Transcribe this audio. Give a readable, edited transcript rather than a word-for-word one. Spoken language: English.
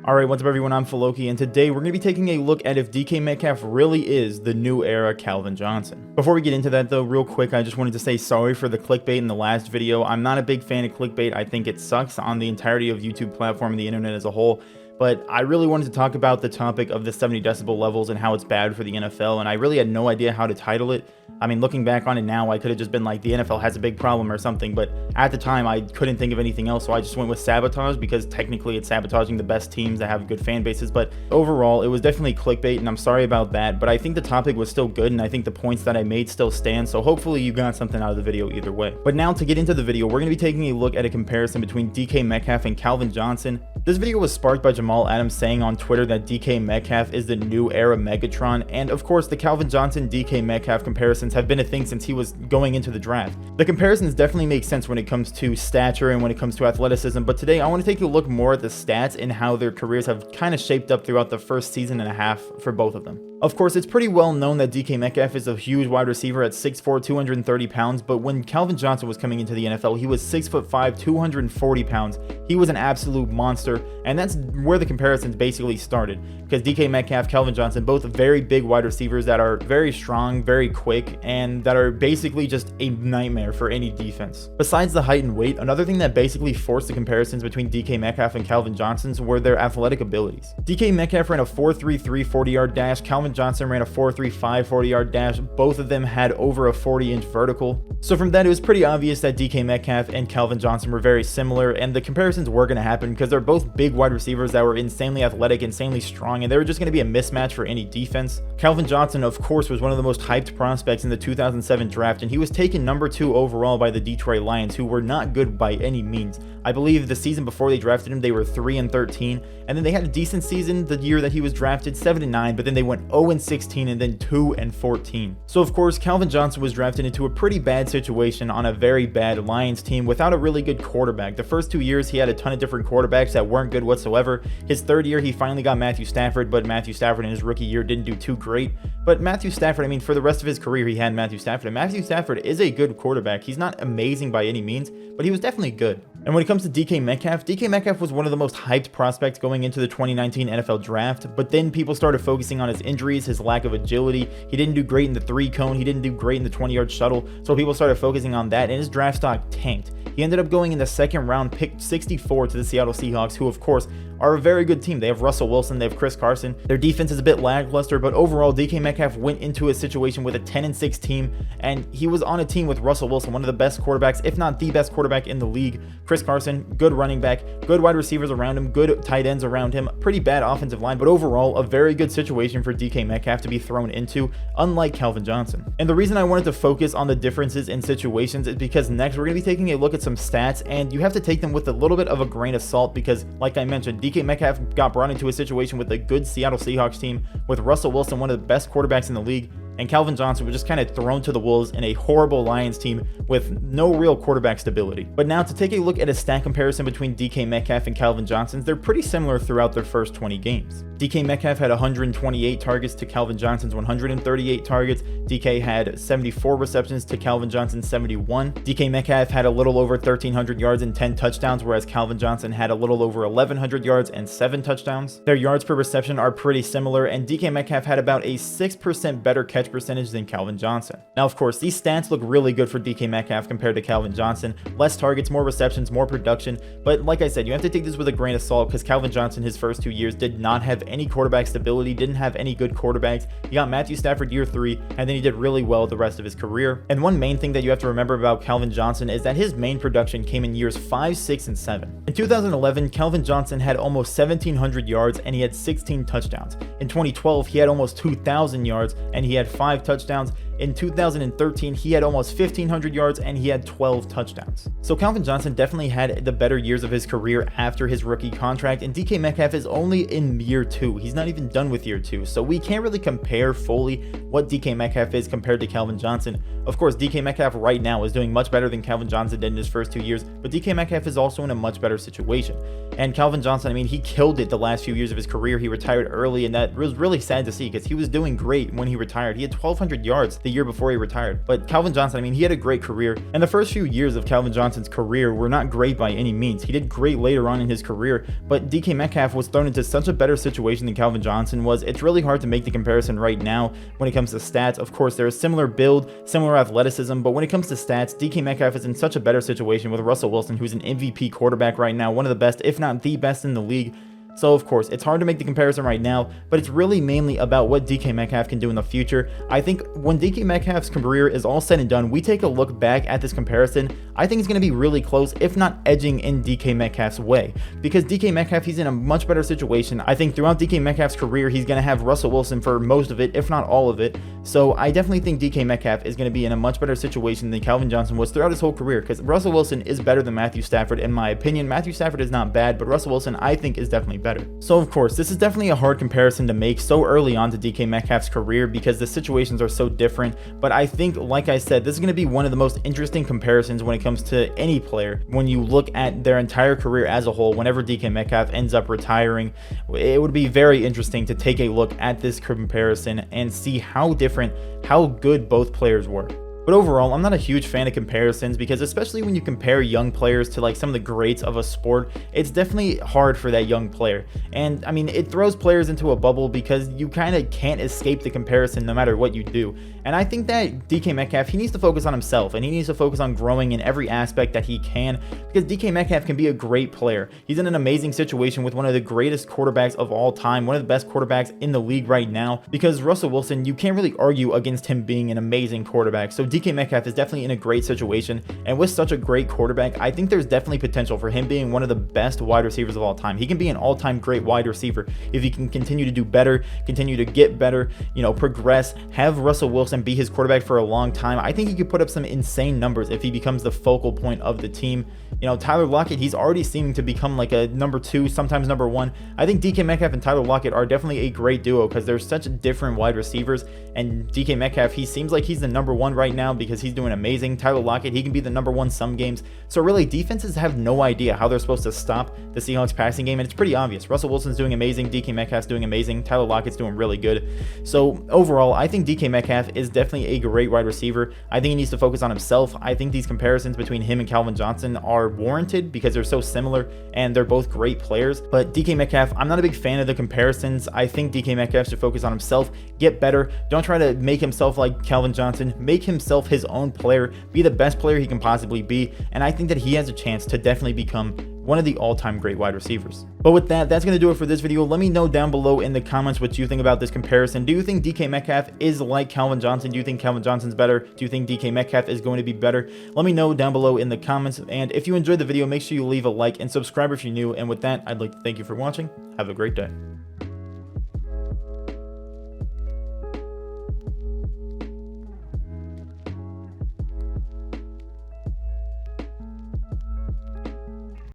Alright, what's up everyone, I'm Filoki, and today we're going to be taking a look at if DK Metcalf really is the new era Calvin Johnson. Before we get into that though, real quick, I just wanted to say sorry for the clickbait in the last video. I'm not a big fan of clickbait. I think it sucks on the entirety of YouTube platform and the internet as a whole. But I really wanted to talk about the topic of the 70 decibel levels and how it's bad for the NFL, and I really had no idea how to title it. I mean, looking back on it now, I could have just been like, the NFL has a big problem or something, but at the time, I couldn't think of anything else, so I just went with sabotage, because technically it's sabotaging the best teams that have good fan bases. But overall, it was definitely clickbait, and I'm sorry about that, but I think the topic was still good, and I think the points that I made still stand, so hopefully you got something out of the video either way. But now, to get into the video, we're going to be taking a look at a comparison between DK Metcalf and Calvin Johnson. This video was sparked by Jamal Adams saying on Twitter that DK Metcalf is the new Era Megatron, and of course the Calvin Johnson DK Metcalf comparisons have been a thing since he was going into the draft. The comparisons definitely make sense when it comes to stature and when it comes to athleticism, but today I want to take a look more at the stats and how their careers have kind of shaped up throughout the first season and a half for both of them. Of course, it's pretty well known that DK Metcalf is a huge wide receiver at 6'4", 230 pounds, but when Calvin Johnson was coming into the NFL, he was 6'5", 240 pounds. He was an absolute monster, and that's where the comparisons basically started, because DK Metcalf, Calvin Johnson, both very big wide receivers that are very strong, very quick, and that are basically just a nightmare for any defense. Besides the height and weight, another thing that basically forced the comparisons between DK Metcalf and Calvin Johnson were their athletic abilities. DK Metcalf ran a 4.33 40-yard dash, Calvin Johnson ran a 4.35 40-yard dash. Both of them had over a 40-inch vertical. So from that, it was pretty obvious that DK Metcalf and Calvin Johnson were very similar, and the comparisons were going to happen because they're both big wide receivers that were insanely athletic, insanely strong, and they were just going to be a mismatch for any defense. Calvin Johnson, of course, was one of the most hyped prospects in the 2007 draft, and he was taken number 2 overall by the Detroit Lions, who were not good by any means. I believe the season before they drafted him, they were 3-13, and then they had a decent season the year that he was drafted, 7-9, but then they went 0-16 and then 2-14. So of course, Calvin Johnson was drafted into a pretty bad situation on a very bad Lions team without a really good quarterback. The first 2 years, he had a ton of different quarterbacks that weren't good whatsoever. His third year, he finally got Matthew Stafford, but Matthew Stafford in his rookie year didn't do too great. But Matthew Stafford, I mean, for the rest of his career, he had Matthew Stafford, and Matthew Stafford is a good quarterback. He's not amazing by any means, but he was definitely good. And when it comes to DK Metcalf was one of the most hyped prospects going into the 2019 NFL draft, but then people started focusing on his injuries, his lack of agility. He didn't do great in the 3-cone, he didn't do great in the 20-yard shuttle, so people started focusing on that, and his draft stock tanked. He ended up going in the second round, picked 64 to the Seattle Seahawks, who of course are a very good team. They have Russell Wilson, they have Chris Carson. Their defense is a bit lackluster, but overall, DK Metcalf went into a situation with a 10-6 team, and he was on a team with Russell Wilson, one of the best quarterbacks, if not the best quarterback in the league. Chris Carson, good running back, good wide receivers around him, good tight ends around him, pretty bad offensive line, but overall, a very good situation for DK Metcalf to be thrown into, unlike Calvin Johnson. And the reason I wanted to focus on the differences in situations is because next we're going to be taking a look at some stats, and you have to take them with a little bit of a grain of salt, because like I mentioned, DK Metcalf got brought into a situation with a good Seattle Seahawks team with Russell Wilson, one of the best quarterbacks in the league, and Calvin Johnson was just kind of thrown to the wolves in a horrible Lions team with no real quarterback stability. But now, to take a look at a stat comparison between DK Metcalf and Calvin Johnson, they're pretty similar throughout their first 20 games. DK Metcalf had 128 targets to Calvin Johnson's 138 targets. DK had 74 receptions to Calvin Johnson's 71. DK Metcalf had a little over 1,300 yards and 10 touchdowns, whereas Calvin Johnson had a little over 1,100 yards and 7 touchdowns. Their yards per reception are pretty similar, and DK Metcalf had about a 6% better catch percentage than Calvin Johnson. Now, of course, these stats look really good for DK Metcalf compared to Calvin Johnson. Less targets, more receptions, more production, but like I said, you have to take this with a grain of salt, because Calvin Johnson, his first 2 years, did not have any quarterback stability, didn't have any good quarterbacks. He got Matthew Stafford year 3, and then he did really well the rest of his career. And one main thing that you have to remember about Calvin Johnson is that his main production came in years 5, 6, and 7. In 2011, Calvin Johnson had almost 1,700 yards and he had 16 touchdowns. In 2012, he had almost 2,000 yards and he had 5 touchdowns. In 2013, he had almost 1,500 yards and he had 12 touchdowns. So Calvin Johnson definitely had the better years of his career after his rookie contract, and DK Metcalf is only in year 2. He's not even done with year 2, so we can't really compare fully what DK Metcalf is compared to Calvin Johnson. Of course, DK Metcalf right now is doing much better than Calvin Johnson did in his first 2 years, but DK Metcalf is also in a much better situation. And Calvin Johnson, I mean, he killed it the last few years of his career. He retired early, and that was really sad to see because he was doing great when he retired. He had 1,200 yards the year before he retired. But Calvin Johnson, I mean, he had a great career, and the first few years of Calvin Johnson's career were not great by any means. He did great later on in his career, but DK Metcalf was thrown into such a better situation than Calvin Johnson was. It's really hard to make the comparison right now when it comes to stats. Of course, they're a similar build, similar athleticism, but when it comes to stats, DK Metcalf is in such a better situation with Russell Wilson, who's an MVP quarterback right now, one of the best, if not the best in the league. So of course, it's hard to make the comparison right now, but it's really mainly about what DK Metcalf can do in the future. I think when DK Metcalf's career is all said and done, we take a look back at this comparison, I think it's going to be really close, if not edging in DK Metcalf's way. Because DK Metcalf, he's in a much better situation. I think throughout DK Metcalf's career, he's going to have Russell Wilson for most of it, if not all of it. So I definitely think DK Metcalf is going to be in a much better situation than Calvin Johnson was throughout his whole career, because Russell Wilson is better than Matthew Stafford in my opinion. Matthew Stafford is not bad, but Russell Wilson I think is definitely better. So of course, this is definitely a hard comparison to make so early on to DK Metcalf's career because the situations are so different, but I think, like I said, this is going to be one of the most interesting comparisons when it comes to any player. When you look at their entire career as a whole, whenever DK Metcalf ends up retiring, it would be very interesting to take a look at this comparison and see how different, how good both players were. But overall, I'm not a huge fan of comparisons because especially when you compare young players to like some of the greats of a sport, it's definitely hard for that young player. And I mean, it throws players into a bubble because you kind of can't escape the comparison no matter what you do. And I think that DK Metcalf, he needs to focus on himself and he needs to focus on growing in every aspect that he can, because DK Metcalf can be a great player. He's in an amazing situation with one of the greatest quarterbacks of all time, one of the best quarterbacks in the league right now, because Russell Wilson, you can't really argue against him being an amazing quarterback. So DK Metcalf is definitely in a great situation, and with such a great quarterback, I think there's definitely potential for him being one of the best wide receivers of all time. He can be an all-time great wide receiver if he can continue to do better, continue to get better, you know, progress, have Russell Wilson be his quarterback for a long time. I think he could put up some insane numbers if he becomes the focal point of the team. You know, Tyler Lockett, he's already seeming to become like a number 2, sometimes number 1. I think DK Metcalf and Tyler Lockett are definitely a great duo because they're such different wide receivers, and DK Metcalf, he seems like he's the number 1 right now because he's doing amazing. Tyler Lockett, he can be the number 1 some games. So really, defenses have no idea how they're supposed to stop the Seahawks passing game, and it's pretty obvious. Russell Wilson's doing amazing, DK Metcalf's doing amazing, Tyler Lockett's doing really good. So overall, I think DK Metcalf is definitely a great wide receiver. I think he needs to focus on himself. I think these comparisons between him and Calvin Johnson are warranted because they're so similar and they're both great players. But DK Metcalf, I'm not a big fan of the comparisons. I think DK Metcalf should focus on himself, get better. Don't try to make himself like Calvin Johnson. Make himself his own player, be the best player he can possibly be, and I think that he has a chance to definitely become one of the all-time great wide receivers. But with that, that's going to do it for this video. Let me know down below in the comments what you think about this comparison. Do you think DK Metcalf is like Calvin Johnson? Do you think Calvin Johnson's better? Do you think DK Metcalf is going to be better? Let me know down below in the comments, and if you enjoyed the video, make sure you leave a like and subscribe if you're new. And with that, I'd like to thank you for watching. Have a great day.